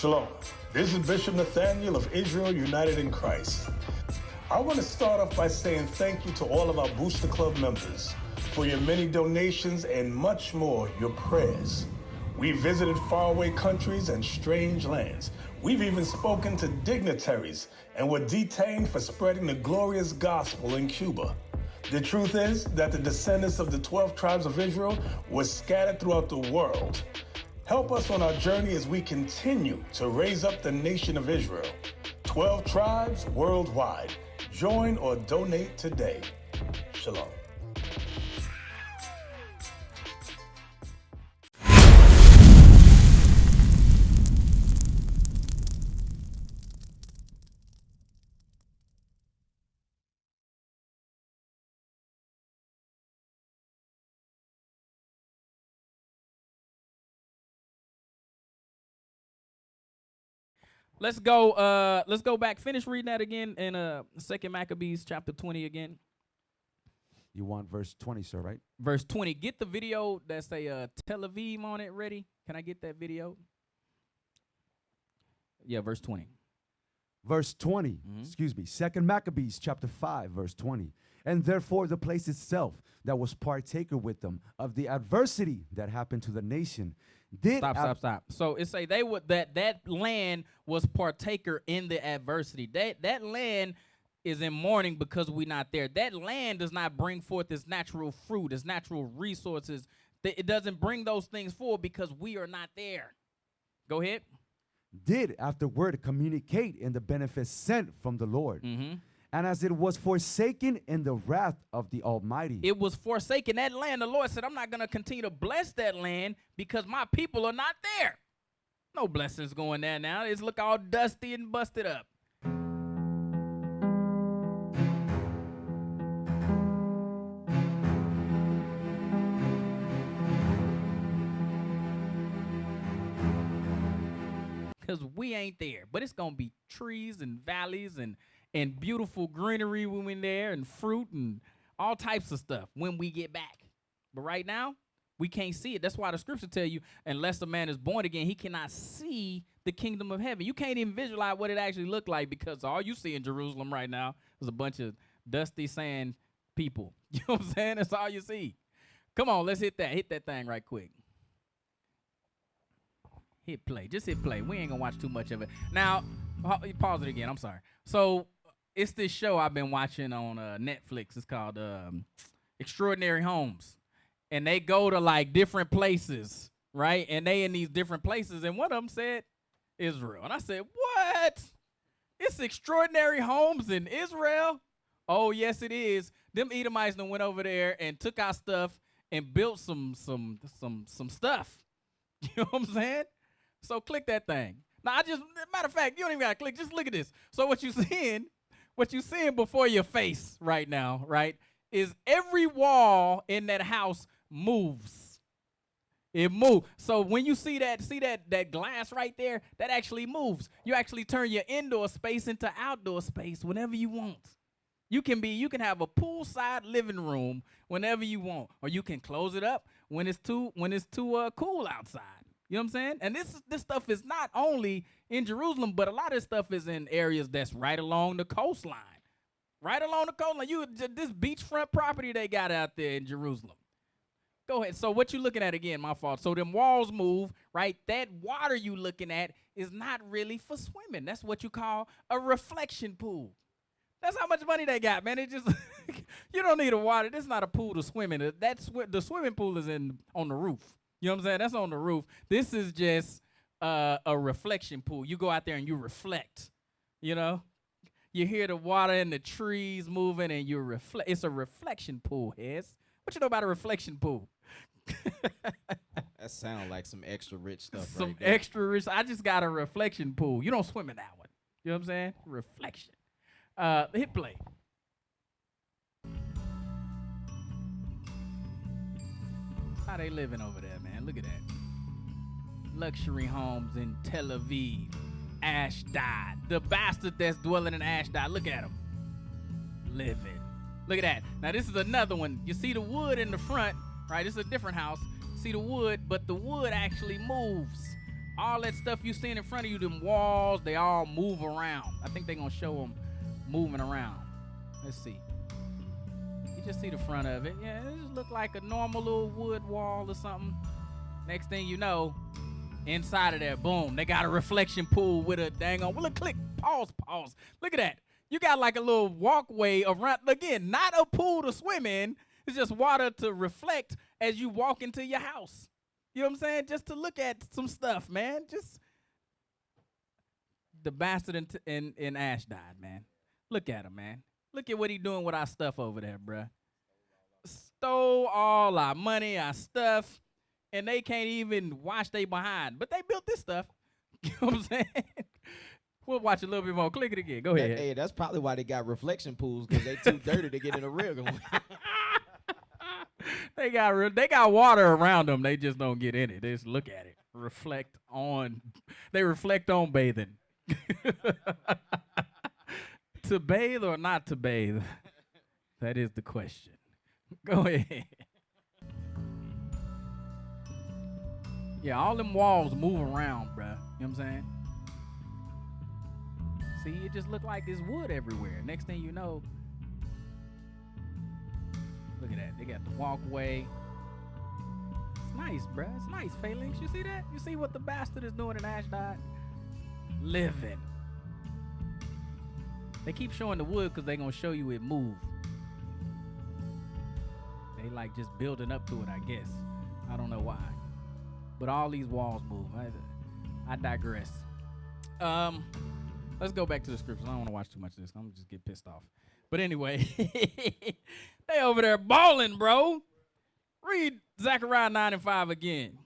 Shalom. This is Bishop Nathaniel of Israel United in Christ. I want to start off by saying thank you to all of our Booster Club members for your many donations and much more, your prayers. We visited faraway countries and strange lands. We've even spoken to dignitaries and were detained for spreading the glorious gospel in Cuba. The truth is that the descendants of the 12 tribes of Israel were scattered throughout the world. Help us on our journey as we continue to raise up the nation of Israel. 12 tribes worldwide. Join or donate today. Shalom. Let's go back. Finish reading that again in 2 Maccabees chapter 20 again. You want verse 20, sir, right? Verse 20. Get the video that say Tel Aviv on it ready. Can I get that video? Yeah, verse 20. Verse 20, excuse me. 2 Maccabees chapter 5, verse 20. And therefore the place itself that was partaker with them of the adversity that happened to the nation did Stop. So it say they would that land was partaker in the adversity. That land is in mourning because we're not there. That land does not bring forth its natural fruit, its natural resources. It doesn't bring those things forward because we are not there. Go ahead. Did afterward communicate in the benefits sent from the Lord. And as it was forsaken in the wrath of the Almighty. It was forsaken. That land, the Lord said, I'm not going to continue to bless that land because my people are not there. No blessings going there now. It's look all dusty and busted up. Because we ain't there. But it's going to be trees and valleys and beautiful greenery when we're there and fruit and all types of stuff when we get back. But right now, we can't see it. That's why the scripture tell you, unless a man is born again, he cannot see the kingdom of heaven. You can't even visualize what it actually looked like because all you see in Jerusalem right now is a bunch of dusty sand people. You know what I'm saying? That's all you see. Come on, let's hit that. Hit that thing right quick. Hit play. Just hit play. We ain't going to watch too much of it. Now, pause it again. I'm sorry. So, it's this show I've been watching on Netflix. It's called Extraordinary Homes. And they go to, like, different places, right? And they in these different places. And one of them said Israel. And I said, what? It's Extraordinary Homes in Israel? Oh, yes, it is. Them Edomites done went over there and took our stuff and built some stuff. You know what I'm saying? So click that thing. Now, matter of fact, you don't even got to click. Just look at this. So what you're seeing before your face right now, right, is every wall in that house moves. It moves. So when you see that glass right there, that actually moves. You actually turn your indoor space into outdoor space whenever you want. You can have a poolside living room whenever you want, or you can close it up when it's too cool outside. You know what I'm saying? And this stuff is not only in Jerusalem, but a lot of this stuff is in areas that's right along the coastline. Right along the coastline. This beachfront property they got out there in Jerusalem. Go ahead. So what you looking at again, my fault. So them walls move, right? That water you looking at is not really for swimming. That's what you call a reflection pool. That's how much money they got, man. It just you don't need a water. This is not a pool to swim in. The swimming pool is on the roof. You know what I'm saying? That's on the roof. This is just a reflection pool. You go out there and you reflect, you know? You hear the water and the trees moving and you reflect. It's a reflection pool, Hez. What you know about a reflection pool? That sounds like some extra rich stuff Some right there. extra rich. I just got a reflection pool. You don't swim in that one. You know what I'm saying? Reflection. Hit play. How they living over there, man? Look at that. Luxury homes in Tel Aviv, Ashdod. The bastard that's dwelling in Ashdod. Look at him. Living. Look at that. Now, this is another one. You see the wood in the front, right? This is a different house. See the wood, but the wood actually moves. all that stuff you seeing in front of you, them walls, they all move around. I think they're going to show them moving around. Let's see. You just see the front of it. Yeah, it just look like a normal little wood wall or something. Next thing you know, inside of there, boom, they got a reflection pool with a dang on. Well, look, click, pause. Look at that. You got like a little walkway around. Again, not a pool to swim in. It's just water to reflect as you walk into your house. You know what I'm saying? Just to look at some stuff, man. Just the bastard in Ashdod, man. Look at him, man. Look at what he doing with our stuff over there, bruh. Stole all our money, our stuff, and they can't even wash they behind. But they built this stuff. You know what I'm saying? We'll watch a little bit more. Click it again. Go ahead. Hey, that's probably why they got reflection pools, because they too dirty to get in a real one. They got water around them. They just don't get in it. They just look at it. They reflect on bathing. To bathe or not to bathe? That is the question. Go ahead. Yeah, all them walls move around, bruh. You know what I'm saying? See, it just look like there's wood everywhere. Next thing you know, look at that. They got the walkway. It's nice, bruh. It's nice, Phalanx. You see that? You see what the bastard is doing in Ashdod? Living. They keep showing the wood because they're going to show you it move. They like just building up to it, I guess. I don't know why. But all these walls move. I digress. Let's go back to the scriptures. I don't want to watch too much of this. I'm going to just get pissed off. But anyway, they over there balling, bro. Read Zechariah 9:5 again.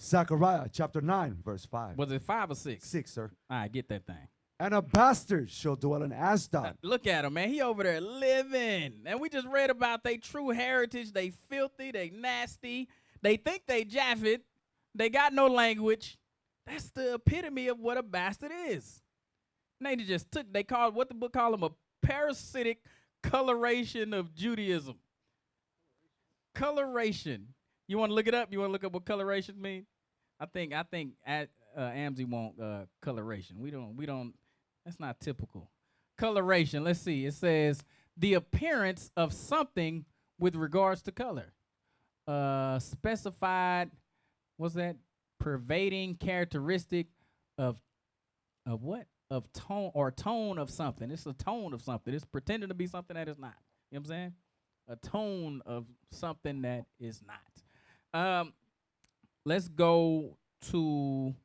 Zechariah chapter 9, verse 5. Was it 5 or 6? 6, sir. All right, get that thing. And a bastard shall dwell in Ashdod. Look at him, man. He over there living. And we just read about their true heritage. They filthy. They nasty. They think they Japhet. They got no language. That's the epitome of what a bastard is. And they called, what the book called them, a parasitic coloration of Judaism. Coloration. You want to look it up? You want to look up what coloration means? I think Amzi want coloration. We don't. That's not typical. Coloration. Let's see. It says the appearance of something with regards to color. Specified. What's that? Pervading characteristic of what? Of tone or tone of something. It's a tone of something. It's pretending to be something that is not. You know what I'm saying? A tone of something that is not. Let's go to.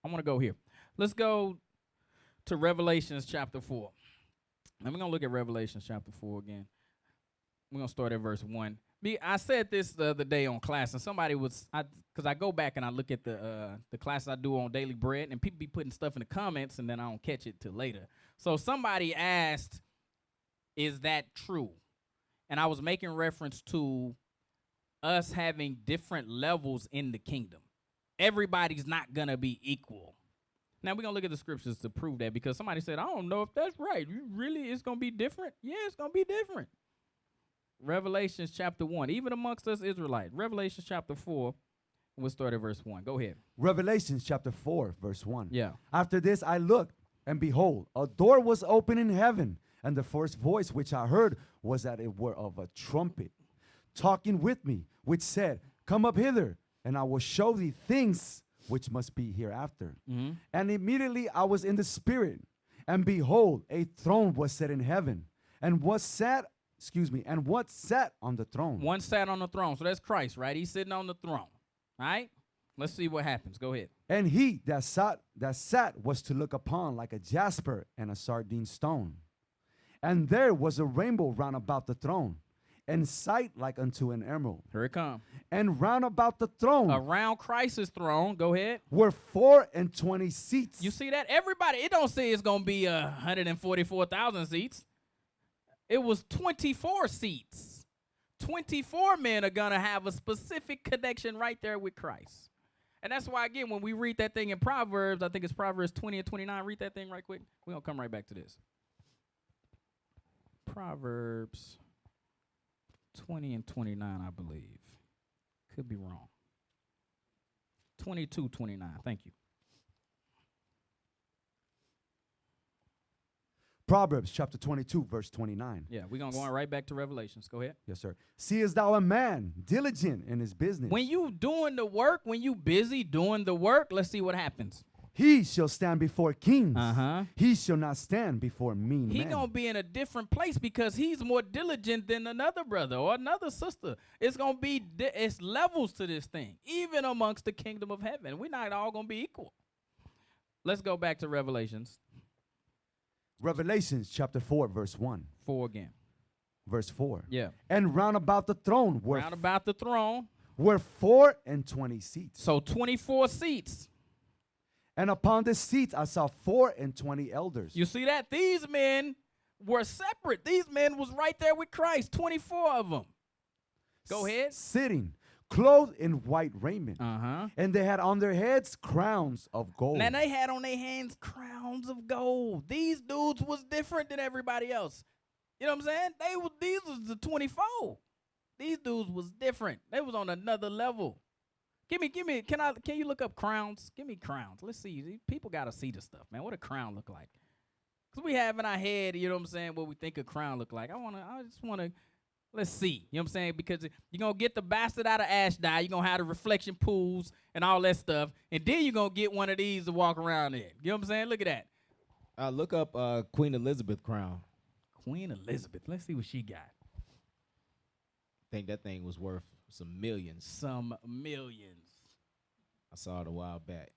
I want to go here. Let's go to Revelations chapter 4. And we're going to look at Revelations chapter 4 again. We're going to start at verse 1. I said this the other day on class, and somebody was, because I go back and I look at the classes I do on Daily Bread, and people be putting stuff in the comments, and then I don't catch it till later. So somebody asked, is that true? And I was making reference to us having different levels in the kingdom. Everybody's not going to be equal. Now, we're going to look at the scriptures to prove that, because somebody said, I don't know if that's right. It's going to be different? Yeah, it's going to be different. Revelations chapter 1, even amongst us Israelites. Revelations chapter 4, we'll start at verse 1. Go ahead. Revelations chapter 4, verse 1. Yeah. After this I looked, and behold, a door was open in heaven, and the first voice which I heard was that it were of a trumpet, talking with me, which said, Come up hither, and I will show thee things which must be hereafter. Mm-hmm. And immediately I was in the spirit, and behold, a throne was set in heaven, and what sat on the throne? One sat on the throne. So that's Christ, right? He's sitting on the throne. All right? Let's see what happens. Go ahead. And he that sat was to look upon like a jasper and a sardine stone. And there was a rainbow round about the throne, and sight like unto an emerald. Here it comes. And round about the throne, around Christ's throne, go ahead, were 24 seats. You see that? Everybody, it don't say it's going to be 144,000 seats. It was 24 seats. 24 men are going to have a specific connection right there with Christ. And that's why, again, when we read that thing in Proverbs, I think it's Proverbs 20 and 29. Read that thing right quick. We're going to come right back to this. Proverbs 20 and 29, I believe. Could be wrong. 22:29. Thank you. Proverbs chapter 22, verse 29. Yeah, we're going to go on right back to Revelations. Go ahead. Yes, sir. Seest thou a man diligent in his business? When you doing the work, when you busy doing the work, let's see what happens. He shall stand before kings. Uh-huh. He shall not stand before mean He men. going to be in a different place because he's more diligent than another brother or another sister. It's going to be, it's levels to this thing, even amongst the kingdom of heaven. We're not all going to be equal. Let's go back to Revelations. Revelations chapter 4, verse 1. 4 again. Verse 4. Yeah. And round about the throne were, Round about the throne. were 24 seats. So 24 seats. And upon the seats I saw 24 elders. You see that? These men were separate. These men was right there with Christ. 24 of them. Go ahead. Sitting, clothed in white raiment. Uh-huh. And they had on their heads crowns of gold. Now they had on their hands crowns of gold. These dudes was different than everybody else. You know what I'm saying? These was the 24. These dudes was different. They was on another level. Give me, can you look up crowns? Give me crowns. Let's see. People gotta see the stuff, man. What a crown look like. Cause we have in our head, you know what I'm saying, what we think a crown look like. I just wanna, let's see. You know what I'm saying? Because you're gonna get the bastard out of Ashdod, you're gonna have the reflection pools and all that stuff, and then you're gonna get one of these to walk around in. You know what I'm saying? Look at that. Look up Queen Elizabeth crown. Queen Elizabeth. Let's see what she got. I think that thing was worth some millions. Some millions. I saw it a while back.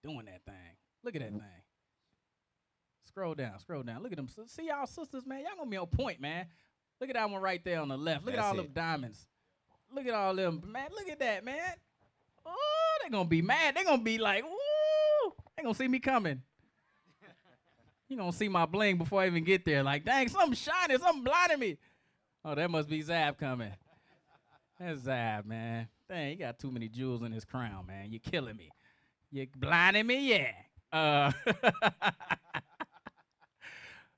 Doing that thing. Look at that thing. Scroll down. Look at them. See y'all sisters, man. Y'all gonna be on point, man. Look at that one right there on the left. Look at all them diamonds. Look at all them, man. Look at that, man. Oh, they gonna be mad. They gonna be like, woo. They gonna see me coming. You gonna see my bling before I even get there. Like, dang, something shining, something blinding me. Oh, that must be Zab coming. That's Zab, man. Dang, he got too many jewels in his crown, man. You're killing me. You're blinding me, yeah.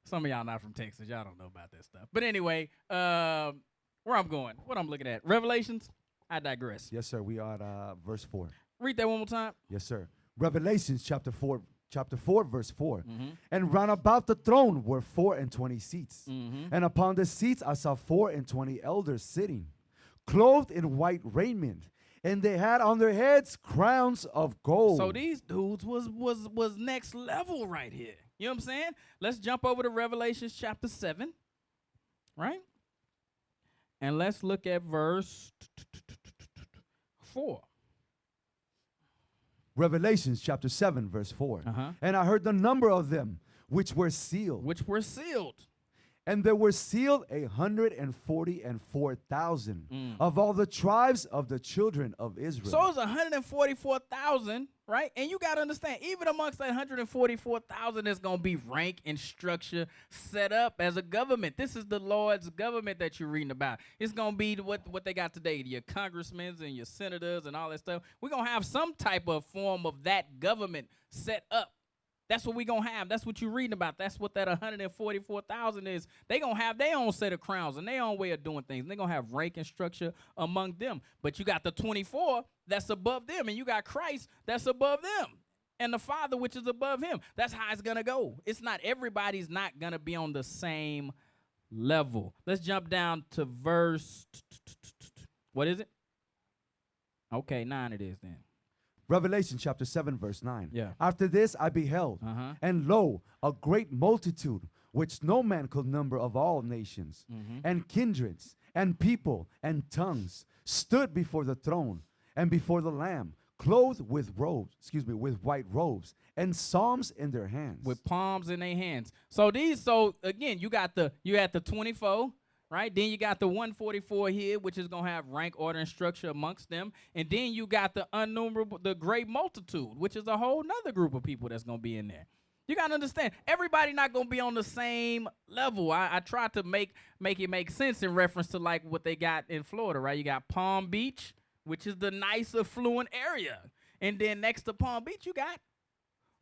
Some of y'all not from Texas. Y'all don't know about that stuff. But anyway, where I'm going, what I'm looking at. Revelations, I digress. Yes, sir. We are at verse 4. Read that one more time. Yes, sir. Revelations chapter 4, verse 4. Mm-hmm. And round about the throne were 24 seats. Mm-hmm. And upon the seats I saw 24 elders sitting, clothed in white raiment, and they had on their heads crowns of gold. So these dudes was next level right here. You know what I'm saying? Let's jump over to Revelations chapter 7, right? And let's look at verse 4. Revelations chapter 7, verse 4. Uh-huh. And I heard the number of them which were sealed. And there were sealed 144,000 of all the tribes of the children of Israel. So it's 144,000, right? And you got to understand, even amongst that 144,000, there's going to be rank and structure set up as a government. This is the Lord's government that you're reading about. It's going to be what they got today, your congressmen and your senators and all that stuff. We're going to have some type of form of that government set up. That's what we're going to have. That's what you're reading about. That's what that 144,000 is. They're going to have their own set of crowns and their own way of doing things. They're going to have rank and structure among them. But you got the 24 that's above them, and you got Christ that's above them, and the Father which is above him. That's how it's going to go. It's not, everybody's not going to be on the same level. Let's jump down to verse, what is it? Okay, 9 it is then. Revelation chapter 7, verse 9. Yeah. After this I beheld, and lo, a great multitude, which no man could number, of all nations, and kindreds, and people, and tongues, stood before the throne, and before the Lamb, clothed with with white robes, and psalms in their hands. With palms in their hands. So again, you had the 24. Right? Then you got the 144 here, which is going to have rank, order, and structure amongst them. And then you got the the great multitude, which is a whole nother group of people that's going to be in there. You got to understand, everybody not going to be on the same level. I tried to make it make sense in reference to like what they got in Florida, right? You got Palm Beach, which is the nice, affluent area. And then next to Palm Beach, you got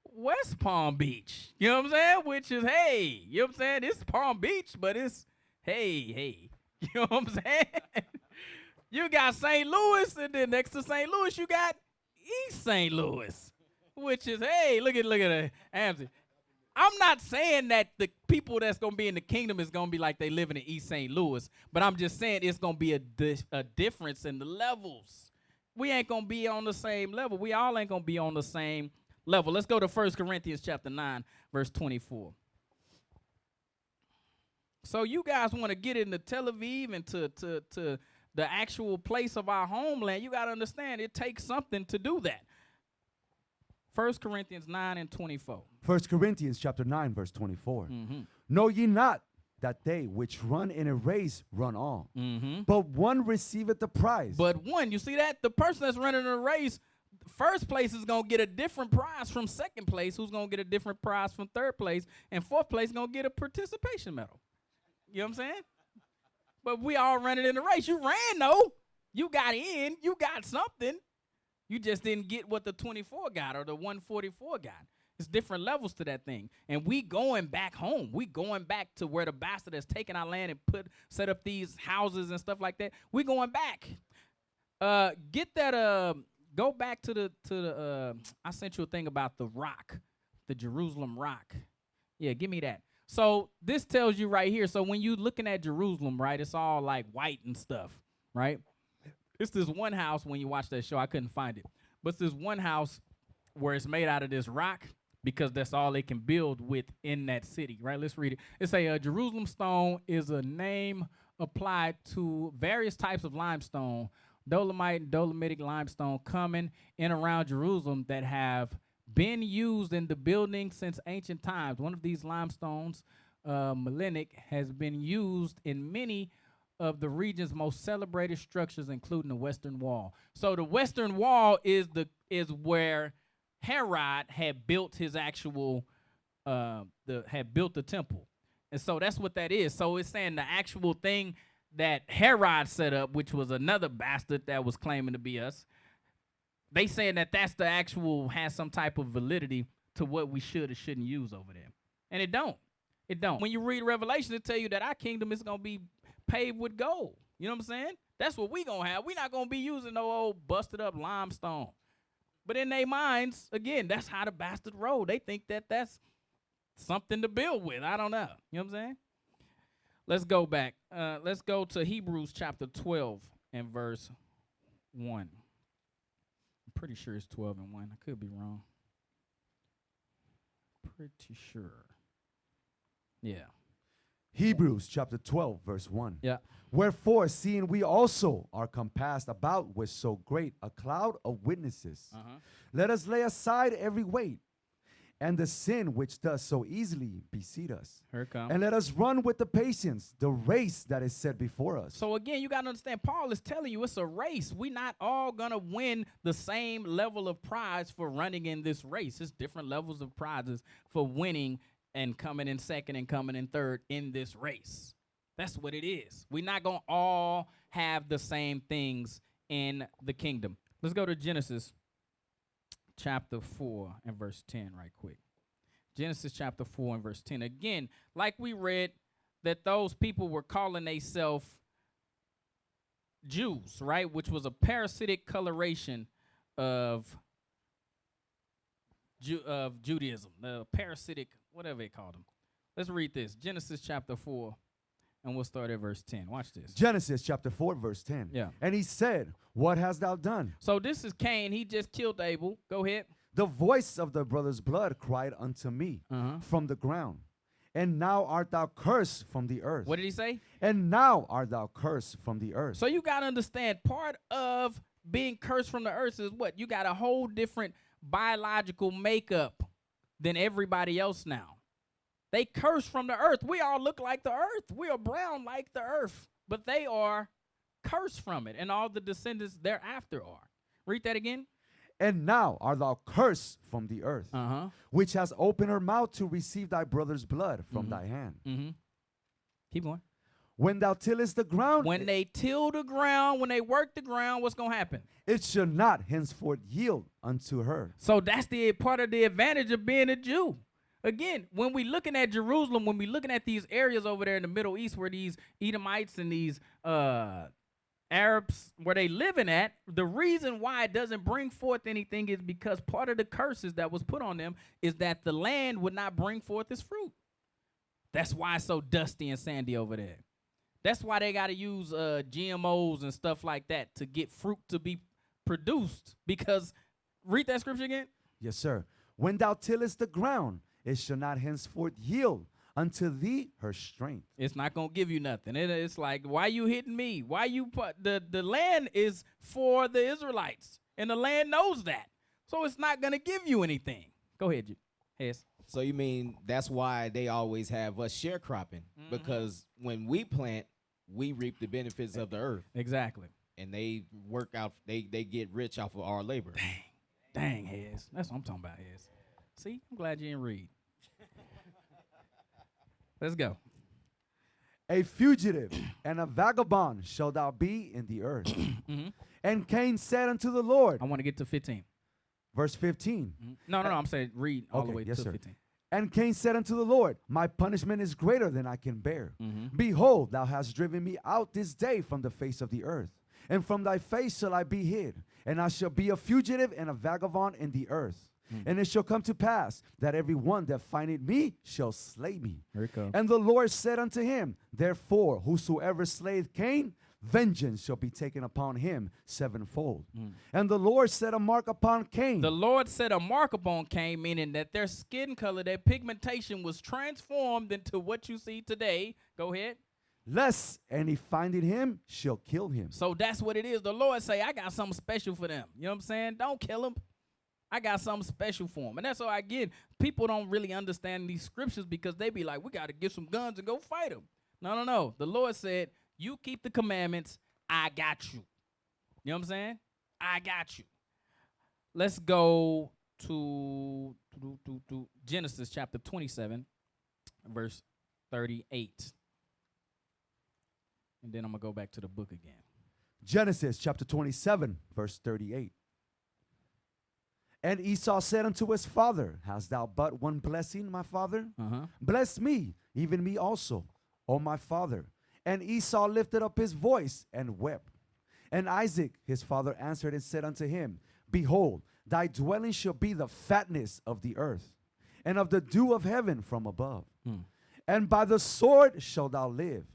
West Palm Beach. You know what I'm saying? Which is, hey, you know what I'm saying? It's Palm Beach, but it's hey, you know what I'm saying? You got St. Louis, and then next to St. Louis, you got East St. Louis, which is, hey, look at it, Amity. I'm not saying that the people that's going to be in the kingdom is going to be like they live in East St. Louis, but I'm just saying it's going to be a difference in the levels. We ain't going to be on the same level. We all ain't going to be on the same level. Let's go to 1 Corinthians chapter 9, verse 24. So you guys want to get into Tel Aviv and to the actual place of our homeland, you got to understand it takes something to do that. 1 Corinthians 9 and 24. 1 Corinthians chapter 9, verse 24. Mm-hmm. Know ye not that they which run in a race run all, but one receiveth the prize. But one, you see that? The person that's running a race, first place is going to get a different prize from second place, who's going to get a different prize from third place, and fourth place is going to get a participation medal. You know what I'm saying? But we all running in the race. You ran, though. You got in. You got something. You just didn't get what the 24 got or the 144 got. It's different levels to that thing. And we going back home. We going back to where the bastard has taken our land and set up these houses and stuff like that. We going back. Get that. Go back to the. I sent you a thing about the rock, the Jerusalem rock. Yeah, give me that. So this tells you right here. So when you looking at Jerusalem, right, it's all like white and stuff, right? It's this one house, when you watch that show, I couldn't find it. But it's this one house where it's made out of this rock because that's all they can build with in that city, right? Let's read it. It say Jerusalem stone is a name applied to various types of limestone, dolomite and dolomitic limestone coming in around Jerusalem that have been used in the building since ancient times. One of these limestones, Melenic, has been used in many of the region's most celebrated structures, including the Western Wall. So the Western Wall is where Herod had built his actual had built the temple, and so that's what that is. So it's saying the actual thing that Herod set up, which was another bastard that was claiming to be us. They saying that that's the actual has some type of validity to what we should or shouldn't use over there, and it don't. It don't. When you read Revelation, it tell you that our kingdom is gonna be paved with gold. You know what I'm saying? That's what we gonna have. We're not gonna be using no old busted up limestone. But in their minds, again, that's how the bastard roll. They think that that's something to build with. I don't know. You know what I'm saying? Let's go back. Let's go to Hebrews chapter 12 and verse 1. I'm pretty sure it's 12 and 1. I could be wrong. Pretty sure. Yeah. Hebrews chapter 12, verse 1. Yeah. Wherefore, seeing we also are compassed about with so great a cloud of witnesses, let us lay aside every weight and the sin which does so easily beset us. Here it comes. And let us run with the patience the race that is set before us. So again, you got to understand, Paul is telling you it's a race. We're not all going to win the same level of prize for running in this race. It's different levels of prizes for winning and coming in second and coming in third in this race. That's what it is. We're not going to all have the same things in the kingdom. Let's go to Genesis chapter 4 and verse 10 right quick. Genesis chapter 4 and verse 10. Again, like we read, that those people were calling themselves Jews, right? Which was a parasitic coloration of Judaism, the parasitic, whatever they called them. Let's read this. Genesis chapter 4, and we'll start at verse 10. Watch this. Genesis chapter 4, verse 10. Yeah. And he said, what hast thou done? So this is Cain. He just killed Abel. Go ahead. The voice of the brother's blood cried unto me from the ground. And now art thou cursed from the earth. What did he say? And now art thou cursed from the earth. So you got to understand, part of being cursed from the earth is what? You got a whole different biological makeup than everybody else now. They cursed from the earth. We all look like the earth. We are brown like the earth. But they are cursed from it, and all the descendants thereafter are. Read that again. And now art thou cursed from the earth, which has opened her mouth to receive thy brother's blood from thy hand. Keep going. When thou tillest the ground. When they till the ground, when they work the ground, what's going to happen? It shall not henceforth yield unto her. So that's the part of the advantage of being a Jew. Again, when we looking at Jerusalem, when we looking at these areas over there in the Middle East where these Edomites and these Arabs, where they living at, the reason why it doesn't bring forth anything is because part of the curses that was put on them is that the land would not bring forth its fruit. That's why it's so dusty and sandy over there. That's why they got to use GMOs and stuff like that to get fruit to be produced. Because, read that scripture again. Yes, sir. When thou tillest the ground, it shall not henceforth yield unto thee her strength. It's not going to give you nothing. It's like, why you hitting me? Why you put the land is for the Israelites, and the land knows that. So it's not going to give you anything. Go ahead, Hess. So you mean that's why they always have us sharecropping, because when we plant, we reap the benefits of the earth. Exactly. And they work out, they get rich off of our labor. Dang, Hess. That's what I'm talking about, Hess. See, I'm glad you didn't read. Let's go. A fugitive and a vagabond shalt thou be in the earth. And Cain said unto the Lord. I want to get to 15. Verse 15. No, I'm saying read all the way to 15. And Cain said unto the Lord, my punishment is greater than I can bear. Behold, thou hast driven me out this day from the face of the earth, and from thy face shall I be hid, and I shall be a fugitive and a vagabond in the earth. And it shall come to pass that every one that findeth me shall slay me. Here it comes. And the Lord said unto him, therefore, whosoever slayeth Cain, vengeance shall be taken upon him sevenfold. And the Lord set a mark upon Cain. The Lord set a mark upon Cain, meaning that their skin color, their pigmentation was transformed into what you see today. Go ahead. Lest any finding him shall kill him. So that's what it is. The Lord say, I got something special for them. You know what I'm saying? Don't kill them. I got something special for them. And that's all I get. People don't really understand these scriptures because they be like, we got to get some guns and go fight them. No. The Lord said, you keep the commandments. I got you. You know what I'm saying? I got you. Let's go to Genesis chapter 27, verse 38. And then I'm going to go back to the book again. Genesis chapter 27, verse 38. And Esau said unto his father, hast thou but one blessing, my father? Bless me, even me also, O my father. And Esau lifted up his voice and wept. And Isaac his father answered and said unto him, behold, thy dwelling shall be the fatness of the earth, and of the dew of heaven from above. And by the sword shalt thou live,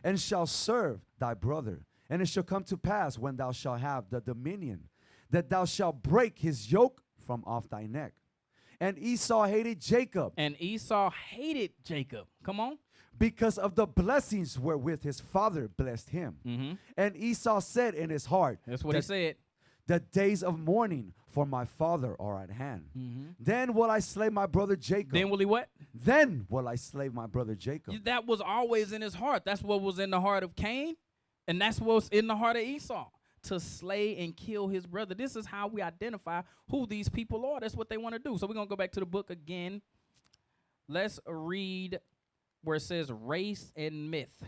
and shalt serve thy brother. And it shall come to pass, when thou shalt have the dominion, that thou shalt break his yoke from off thy neck. And Esau hated Jacob. Come on. Because of the blessings wherewith his father blessed him. And Esau said in his heart. That's what he said. The days of mourning for my father are at hand. Then will I slay my brother Jacob. Then will he what? Then will I slay my brother Jacob. That was always in his heart. That's what was in the heart of Cain. And that's what's in the heart of Esau. To slay and kill his brother. This is how we identify who these people are. That's what they want to do. So we're going to go back to the book again. Let's read where it says race and myth.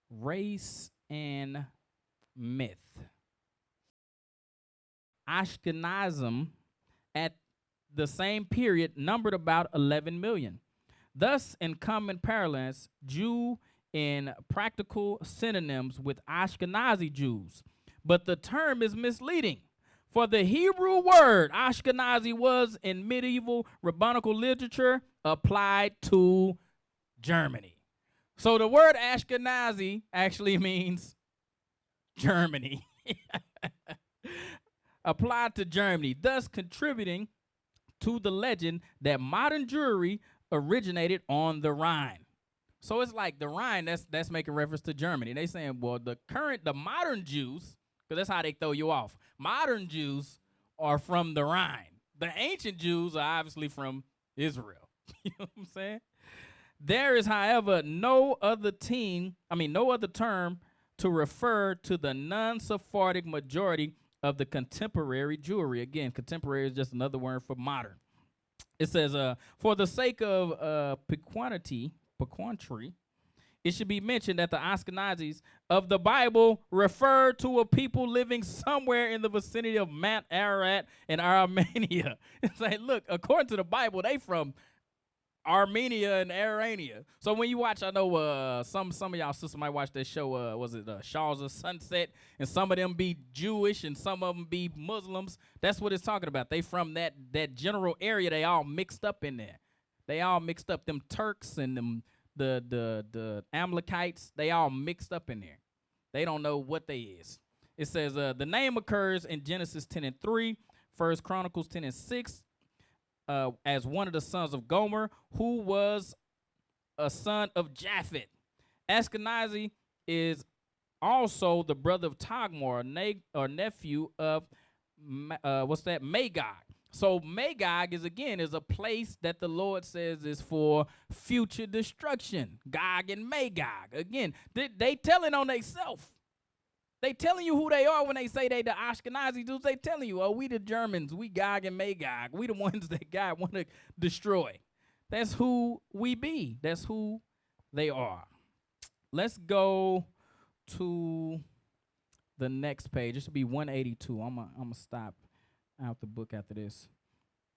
Race and myth. Ashkenazim at the same period numbered about 11 million. Thus, in common parlance, Jew in practical synonyms with Ashkenazi Jews. But the term is misleading. For the Hebrew word Ashkenazi was in medieval rabbinical literature applied to Germany. So the word Ashkenazi actually means Germany. Applied to Germany, thus contributing to the legend that modern Jewry originated on the Rhine. So it's like the Rhine, that's making reference to Germany. They saying, well, the modern Jews, because that's how they throw you off. Modern Jews are from the Rhine. The ancient Jews are obviously from Israel. You know what I'm saying? There is, however, no other term to refer to the non-Sephardic majority of the contemporary Jewry. Again, contemporary is just another word for modern. It says, for the sake of piquantry, it should be mentioned that the Ashkenazis of the Bible refer to a people living somewhere in the vicinity of Mount Ararat in Armenia. It's like, look, according to the Bible, they from Armenia and Arania. So when you watch, I know some of y'all sisters might watch that show. Was it Shaws of Sunset? And some of them be Jewish and some of them be Muslims. That's what it's talking about. They from that general area. They all mixed up in there. They all mixed up. Them Turks and them the Amalekites. They all mixed up in there. They don't know what they is. It says the name occurs in Genesis 10:3, 1 Chronicles 10:6. As one of the sons of Gomer, who was a son of Japhet. Ashkenazi is also the brother of Tagmor, or nephew of Magog. So Magog is a place that the Lord says is for future destruction. Gog and Magog. Again, they telling on themselves. They telling you who they are when they say they the Ashkenazi Jews. They telling you, oh, we the Germans, we Gog and Magog. We the ones that God want to destroy. That's who we be. That's who they are. Let's go to the next page. This will be 182. I'm gonna stop out the book after this.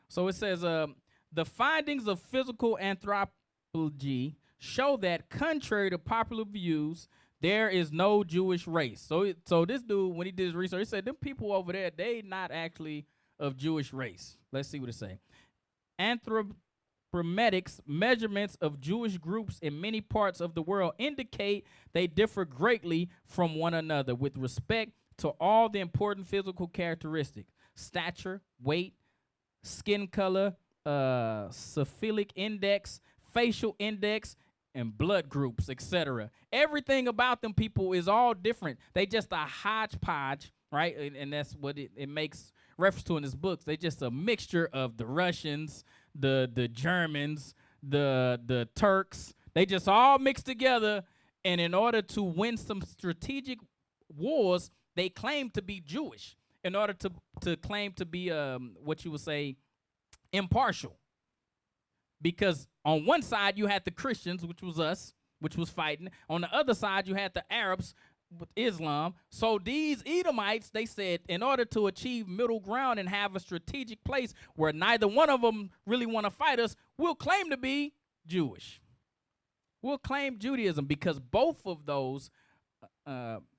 So it says, the findings of physical anthropology show that, contrary to popular views, there is no Jewish race. So this dude, when he did his research, he said them people over there, they not actually of Jewish race. Let's see what it say. Anthropometrics measurements of Jewish groups in many parts of the world indicate they differ greatly from one another with respect to all the important physical characteristics: stature, weight, skin color, syphilic index, facial index, and blood groups, etc. Everything about them people is all different. They just a hodgepodge, right? And that's what it makes reference to in his books. They just a mixture of the Russians, the Germans, the Turks. They just all mixed together, and in order to win some strategic wars, they claim to be Jewish in order to claim to be what you would say impartial. Because on one side you had the Christians, which was us, which was fighting. On the other side you had the Arabs with Islam. So these Edomites, they said, in order to achieve middle ground and have a strategic place where neither one of them really want to fight us, we'll claim to be Jewish. We'll claim Judaism, because both of those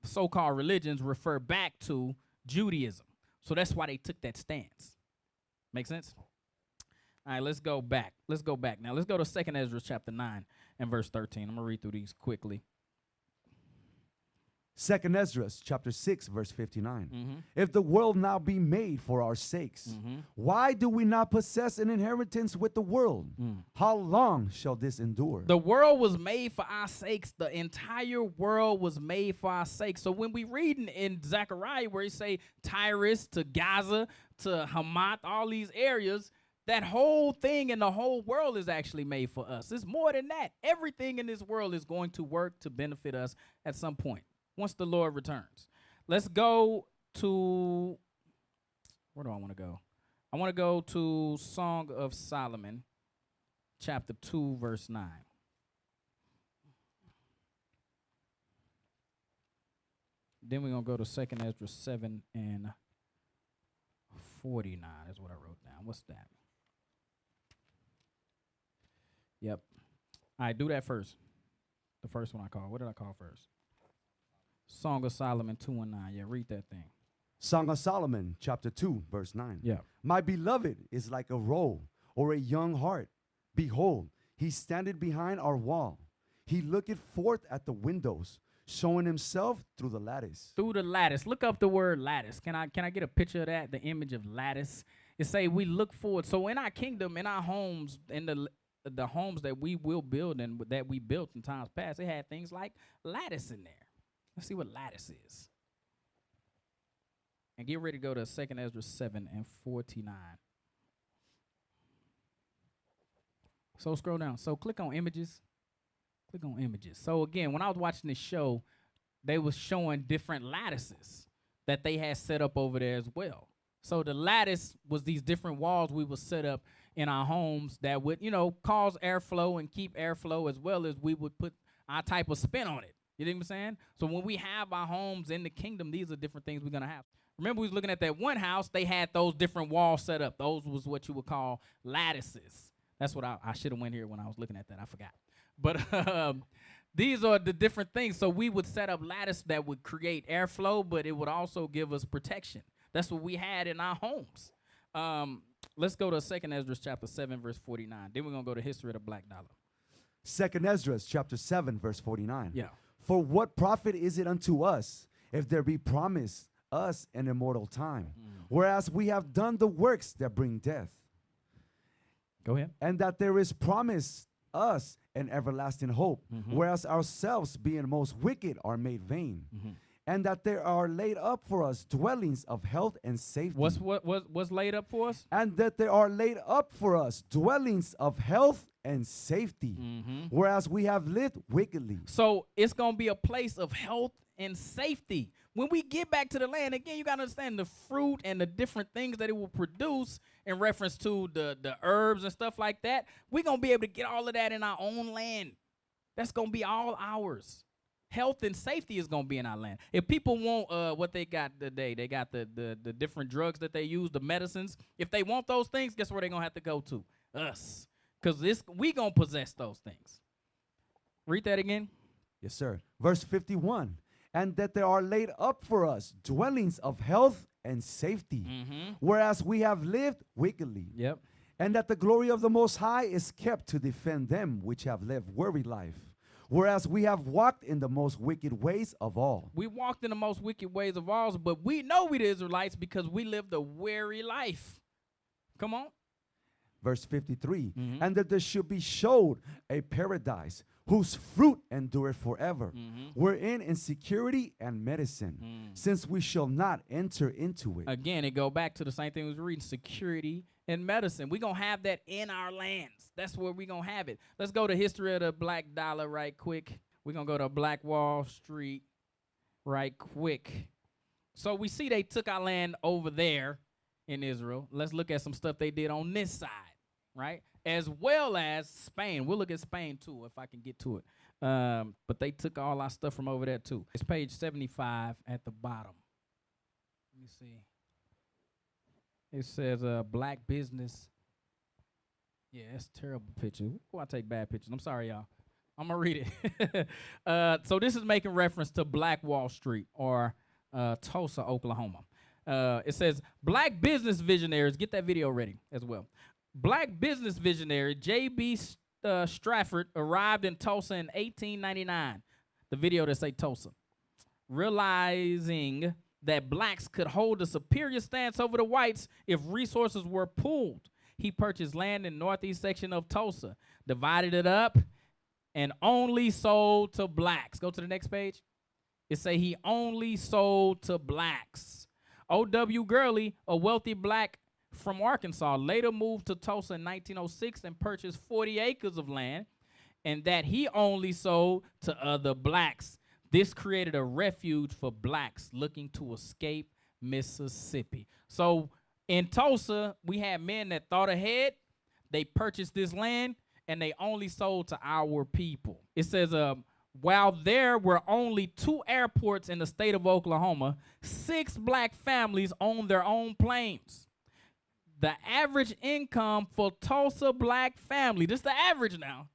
so-called religions refer back to Judaism. So that's why they took that stance. Make sense? All right, let's go back. Let's go back now. Let's go to 2nd Esdras chapter 9 and verse 13. I'm going to read through these quickly. 2nd Esdras chapter 6 verse 59. If the world now be made for our sakes, why do we not possess an inheritance with the world? How long shall this endure? The world was made for our sakes. The entire world was made for our sakes. So when we read in Zechariah where he say Tyrus to Gaza to Hamath, all these areas, that whole thing in the whole world is actually made for us. It's more than that. Everything in this world is going to work to benefit us at some point once the Lord returns. Let's go to, where do I want to go? I want to go to Song of Solomon, chapter 2, verse 9. Then we're going to go to 2nd Esdras 7 and 49 is what I wrote down. What's that? Yep. All right, do that first. The first one I called. What did I call first? Song of Solomon 2 and 9. Yeah, read that thing. Song of Solomon, chapter 2, verse 9. Yeah. My beloved is like a roe or a young hart. Behold, he standeth behind our wall. He looketh forth at the windows, showing himself through the lattice. Through the lattice. Look up the word lattice. Can I get a picture of that? The image of lattice. It say we look forward. So in our kingdom, in our homes, in the homes that we will build and that we built in times past, it had things like lattice in there. Let's see what lattice is. And get ready to go to 2nd Esdras 7 and 49. So scroll down. So click on images. Click on images. So again, when I was watching this show, they was showing different lattices that they had set up over there as well. So the lattice was these different walls we would set up in our homes that would, cause airflow and keep airflow, as well as we would put our type of spin on it. You know what I'm saying? So when we have our homes in the kingdom, these are different things we're going to have. Remember, we was looking at that one house. They had those different walls set up. Those was what you would call lattices. That's what I should have went here when I was looking at that. I forgot. But these are the different things. So we would set up lattice that would create airflow, but it would also give us protection. That's what we had in our homes. Let's go to 2nd Esdras chapter 7, verse 49. Then we're going to go to history of the black dollar. 2nd Esdras chapter 7, verse 49. Yeah. For what profit is it unto us if there be promised us an immortal time, whereas we have done the works that bring death? Go ahead. And that there is promised us an everlasting hope, whereas ourselves, being most wicked, are made vain. And that there are laid up for us dwellings of health and safety. What's laid up for us? And that there are laid up for us dwellings of health and safety, whereas we have lived wickedly. So it's going to be a place of health and safety. When we get back to the land, again, you got to understand the fruit and the different things that it will produce in reference to the herbs and stuff like that. We're going to be able to get all of that in our own land. That's going to be all ours. Health and safety is going to be in our land. If people want what they got today, they got the different drugs that they use, the medicines. If they want those things, guess where they're going to have to go to? Us. Because we going to possess those things. Read that again. Yes, sir. Verse 51. And that there are laid up for us dwellings of health and safety, whereas we have lived wickedly. Yep. And that the glory of the Most High is kept to defend them which have lived weary life, whereas we have walked in the most wicked ways of all. We walked in the most wicked ways of all, but we know we the Israelites because we lived a weary life. Come on. Verse 53. And that there should be showed a paradise whose fruit endureth forever, wherein in security and medicine, since we shall not enter into it. Again, it go back to the same thing we was reading, security and medicine. We're going to have that in our lands. That's where we're going to have it. Let's go to history of the black dollar right quick. We're going to go to Black Wall Street right quick. So we see they took our land over there in Israel. Let's look at some stuff they did on this side, right? As well as Spain. We'll look at Spain, too, if I can get to it. But they took all our stuff from over there, too. It's page 75 at the bottom. Let me see. It says black business. Yeah, that's a terrible picture. Why I take bad pictures? I'm sorry, y'all. I'm going to read it. So this is making reference to Black Wall Street or Tulsa, Oklahoma. It says, black business visionaries. Get that video ready as well. Black business visionary J.B. Stratford arrived in Tulsa in 1899. The video that say Tulsa. Realizing that blacks could hold a superior stance over the whites if resources were pooled, he purchased land in northeast section of Tulsa, divided it up, and only sold to blacks. Go to the next page. It say he only sold to blacks. O.W. Gurley, a wealthy black from Arkansas, later moved to Tulsa in 1906 and purchased 40 acres of land, and that he only sold to other blacks. This created a refuge for blacks looking to escape Mississippi. So in Tulsa, we had men that thought ahead. They purchased this land, and they only sold to our people. It says, while there were only 2 airports in the state of Oklahoma, 6 black families owned their own planes. The average income for Tulsa black family, this is the average now.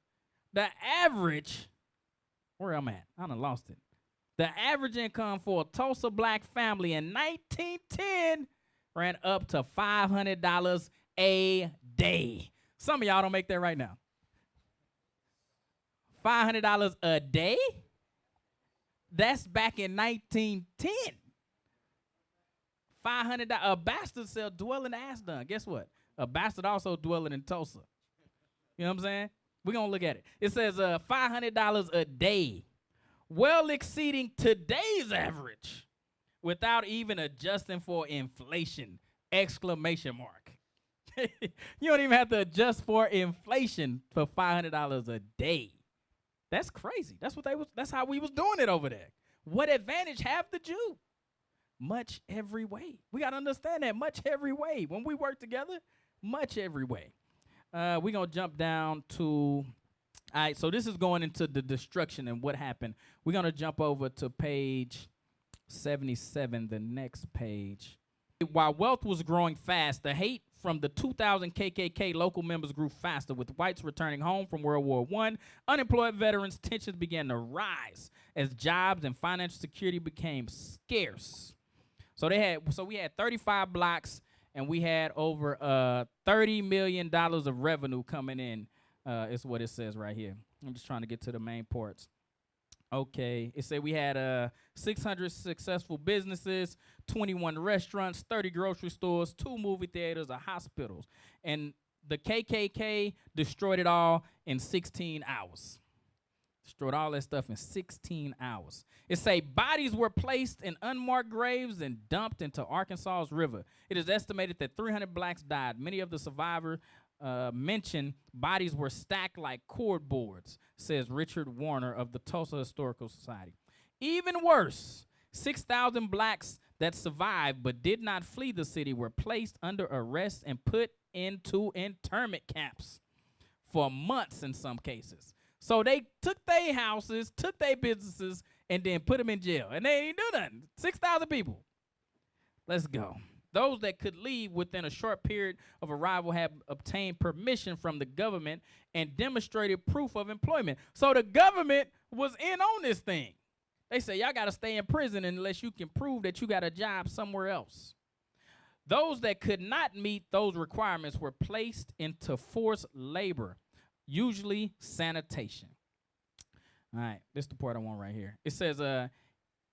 The average, where I'm at, I done lost it. The average income for a Tulsa black family in 1910 ran up to $500 a day. Some of y'all don't make that right now. $500 a day? That's back in 1910. $500. A bastard shall dwell in Ashdod. Guess what? A bastard also dwelling in Tulsa. You know what I'm saying? We're going to look at it. It says $500 a day, well exceeding today's average without even adjusting for inflation, exclamation mark. You don't even have to adjust for inflation for $500 a day. That's crazy. That's how we was doing it over there. What advantage have the Jew? Much every way. We got to understand that. Much every way. When we work together, much every way. We're going to jump down to, all right, so this is going into the destruction and what happened. We're going to jump over to page 77, the next page. While wealth was growing fast, the hate from the 2000 KKK, local members grew faster, with whites returning home from World War I. Unemployed veterans' tensions began to rise as jobs and financial security became scarce. So we had 35 blocks, and we had over $30 million of revenue coming in, is what it says right here. I'm just trying to get to the main parts. Okay, it said we had 600 successful businesses, 21 restaurants, 30 grocery stores, 2 movie theaters, a hospital. And the KKK destroyed it all in 16 hours. Destroyed all that stuff in 16 hours. It say bodies were placed in unmarked graves and dumped into Arkansas's river. It is estimated that 300 blacks died. Many of the survivors mentioned bodies were stacked like cordboards, says Richard Warner of the Tulsa Historical Society. Even worse, 6,000 blacks that survived but did not flee the city were placed under arrest and put into internment camps for months in some cases. So they took their houses, took their businesses, and then put them in jail. And they ain't do nothing. 6,000 people. Let's go. Those that could leave within a short period of arrival have obtained permission from the government and demonstrated proof of employment. So the government was in on this thing. They say, y'all got to stay in prison unless you can prove that you got a job somewhere else. Those that could not meet those requirements were placed into forced labor, usually sanitation. All right, this is the part I want right here. It says,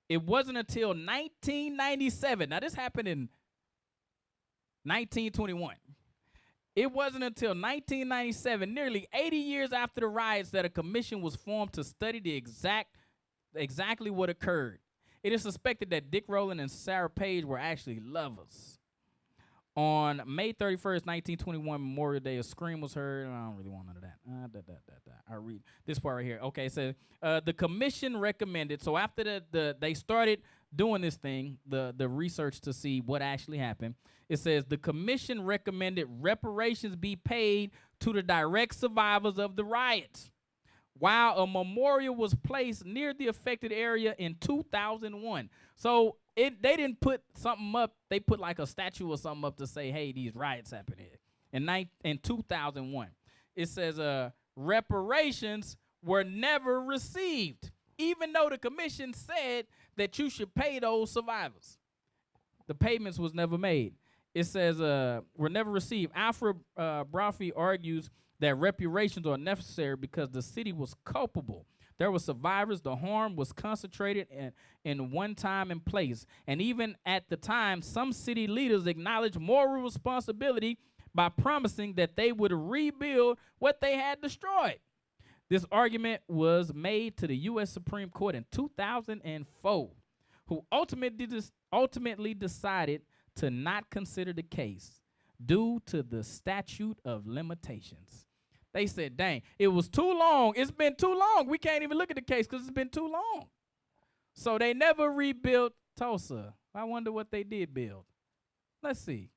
it wasn't until 1997. Now, this happened in 1921. It wasn't until 1997, nearly 80 years after the riots, that a commission was formed to study the exactly what occurred. It is suspected that Dick Rowland and Sarah Page were actually lovers. On May 31st, 1921, Memorial Day, a scream was heard. I don't really want none of that. I read this part right here. Okay, it says, the commission recommended, so after they started doing this thing, the research to see what actually happened, it says the commission recommended reparations be paid to the direct survivors of the riots, while a memorial was placed near the affected area in 2001. So they didn't put something up. They put like a statue or something up to say, hey, these riots happened here. In 2001, it says reparations were never received, even though the commission said that you should pay those survivors. The payments was never made. It says were never received. Alfred Brophy argues that reparations are necessary because the city was culpable. There were survivors. The harm was concentrated in one time and place. And even at the time, some city leaders acknowledged moral responsibility by promising that they would rebuild what they had destroyed. This argument was made to the U.S. Supreme Court in 2004, who ultimately decided to not consider the case due to the statute of limitations. They said, dang, it was too long. It's been too long. We can't even look at the case because it's been too long. So they never rebuilt Tulsa. I wonder what they did build. Let's see.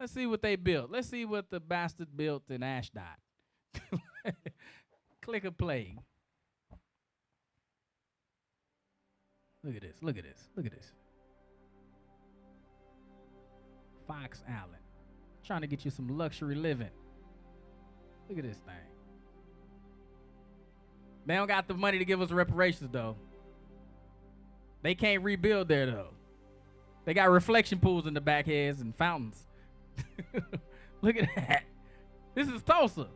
Let's see what they built. Let's see what the bastard built in Ashdod. Click a play. Look at this. Look at this. Look at this. Fox Allen. Trying to get you some luxury living. Look at this thing. They don't got the money to give us reparations, though. They can't rebuild there, though. They got reflection pools in the back heads and fountains. Look at that. This is Tulsa.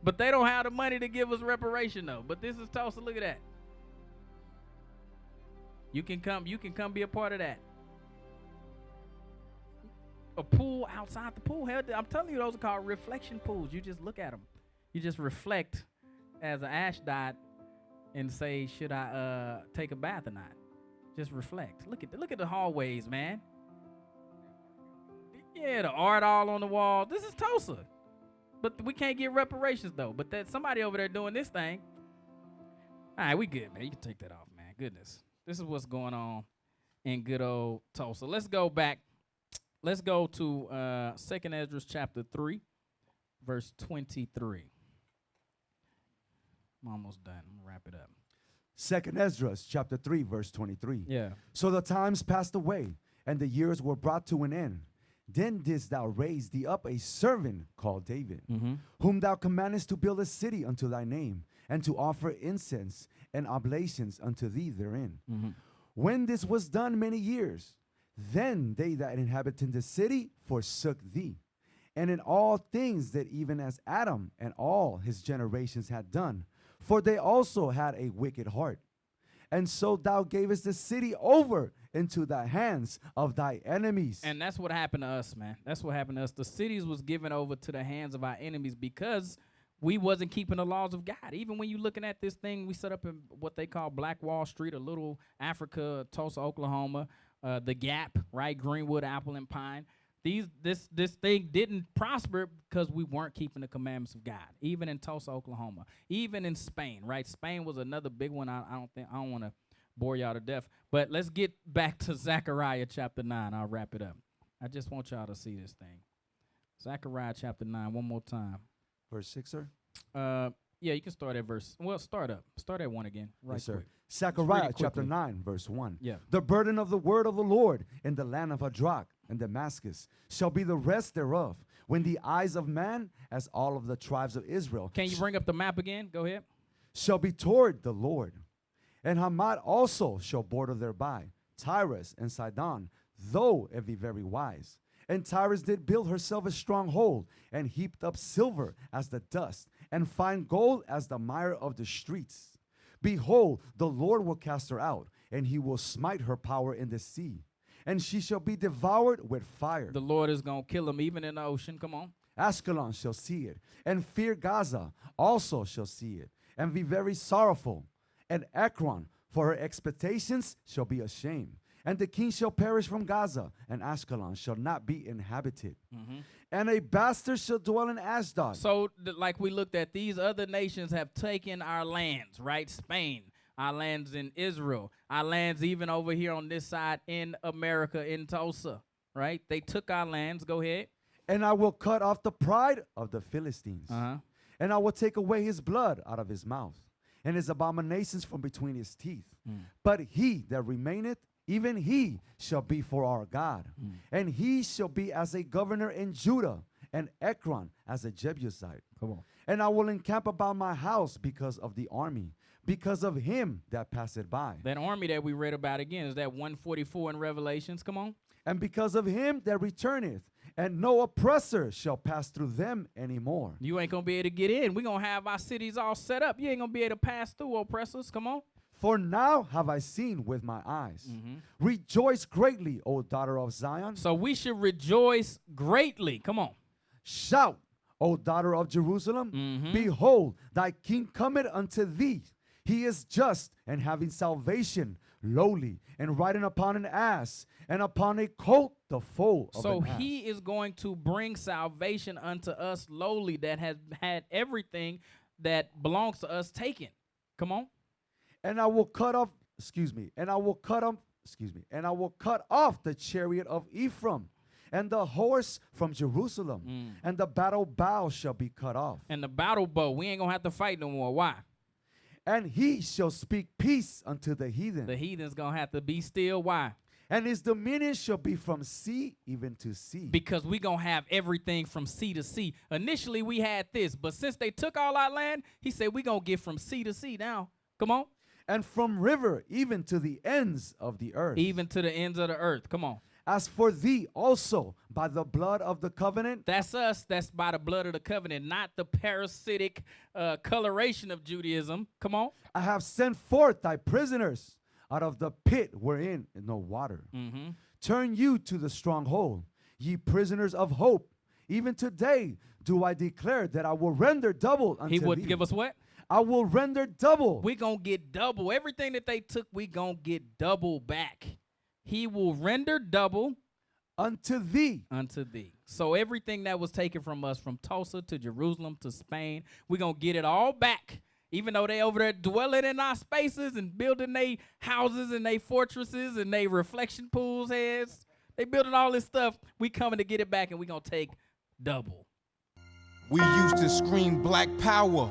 But they don't have the money to give us reparation, though. But this is Tulsa. Look at that. You can come be a part of that. A pool outside the pool. Hell, I'm telling you, those are called reflection pools. You just look at them. You just reflect as an Ashdod and say, should I take a bath or not? Just reflect. Look at the hallways, man. Yeah, the art all on the wall. This is Tulsa. But we can't get reparations, though. But there's somebody over there doing this thing. All right, we good, man. You can take that off, man. Goodness. This is what's going on in good old Tulsa. Let's go back. Let's go to 2nd ESDRAS chapter 3, verse 23. I'm almost done. I'm going to wrap it up. 2nd ESDRAS chapter 3, verse 23. Yeah. So the times passed away, and the years were brought to an end. Then didst thou raise thee up a servant called David, whom thou commandest to build a city unto thy name, and to offer incense and oblations unto thee therein. When this was done many years, then they that inhabited the city forsook thee. And in all things that even as Adam and all his generations had done, for they also had a wicked heart. And so thou gavest the city over into the hands of thy enemies. And that's what happened to us, man. That's what happened to us. The cities was given over to the hands of our enemies because we wasn't keeping the laws of God. Even when you're looking at this thing we set up in what they call Black Wall Street, a little Africa, Tulsa, Oklahoma, the Gap, right, Greenwood, Apple, and Pine. This thing didn't prosper because we weren't keeping the commandments of God. Even in Tulsa, Oklahoma, even in Spain, right? Spain was another big one. I don't want to bore y'all to death, but let's get back to Zechariah chapter 9. I'll wrap it up. I just want y'all to see this thing. Zechariah chapter 9, one more time. Verse 6, sir? Yeah, you can start at verse. Well, start at 1 again. Right, yes, sir. quick. Zechariah chapter 9, verse 1. Yeah. The burden of the word of the Lord in the land of Hadrach and Damascus shall be the rest thereof, when the eyes of man, as all of the tribes of Israel. Can you bring up the map again? Go ahead. Shall be toward the Lord. And Hamad also shall border thereby, Tyrus and Sidon, though it be very wise. And Tyrus did build herself a stronghold, and heaped up silver as the dust, and fine gold as the mire of the streets. Behold, the Lord will cast her out, and he will smite her power in the sea, and she shall be devoured with fire. The Lord is going to kill them even in the ocean. Come on. Ashkelon shall see it, and fear Gaza also shall see it, and be very sorrowful. And Ekron, for her expectations, shall be ashamed. And the king shall perish from Gaza, and Ashkelon shall not be inhabited. And a bastard shall dwell in Ashdod. So, like we looked at, these other nations have taken our lands, right? Spain, our lands in Israel, our lands even over here on this side in America, in Tulsa, right? They took our lands. Go ahead. And I will cut off the pride of the Philistines. And I will take away his blood out of his mouth, and his abominations from between his teeth. But he that remaineth, even he shall be for our God. And he shall be as a governor in Judah, and Ekron as a Jebusite. Come on. And I will encamp about my house because of the army, because of him that passeth by. That army that we read about again, is that 144 in Revelations? Come on. And because of him that returneth, and no oppressor shall pass through them anymore. You ain't going to be able to get in. We're going to have our cities all set up. You ain't going to be able to pass through, oppressors. Come on. For now have I seen with my eyes. Rejoice greatly, O daughter of Zion. So we should rejoice greatly. Come on. Shout, O daughter of Jerusalem. Behold, thy king cometh unto thee. He is just and having salvation, lowly, and riding upon an ass, and upon a colt the foal of an ass. So he is going to bring salvation unto us lowly, that has had everything that belongs to us taken. Come on. And I will cut off, and I will cut off the chariot of Ephraim, and the horse from Jerusalem, and the battle bow shall be cut off. And the battle bow, we ain't gonna have to fight no more. Why? And he shall speak peace unto the heathen. The heathen's gonna have to be still. Why? And his dominion shall be from sea even to sea. Because we gonna have everything from sea to sea. Initially we had this, but since they took all our land, he said we gonna get from sea to sea now. Come on. And from river even to the ends of the earth. Even to the ends of the earth. Come on. As for thee also, by the blood of the covenant. That's us. That's by the blood of the covenant, not the parasitic coloration of Judaism. Come on. I have sent forth thy prisoners out of the pit wherein is no water. Turn you to the stronghold, ye prisoners of hope. Even today do I declare that I will render double unto thee. He would give us what? I will render double. We gonna get double. Everything that they took, we gonna get double back. He will render double unto thee. Unto thee. So everything that was taken from us, from Tulsa to Jerusalem to Spain, we gonna get it all back. Even though they over there dwelling in our spaces and building their houses and their fortresses and their reflection pools heads, they building all this stuff. We coming to get it back, and we gonna take double. We used to scream black power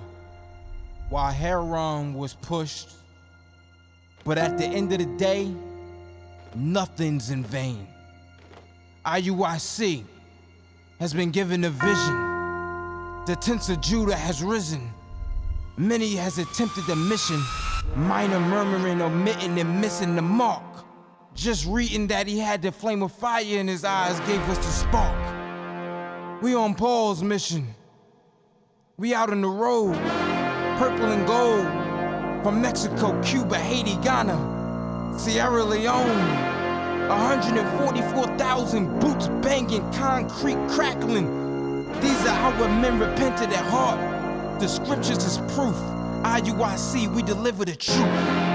while Heron was pushed. But at the end of the day, nothing's in vain. IUIC has been given a vision. The tents of Judah has risen. Many has attempted the mission. Minor murmuring, omitting, and missing the mark. Just reading that he had the flame of fire in his eyes gave us the spark. We on Paul's mission. We out on the road, purple and gold. From Mexico, Cuba, Haiti, Ghana, Sierra Leone. 144,000 boots banging, concrete crackling. These are our men repented at heart. The scriptures is proof. IUIC, we deliver the truth.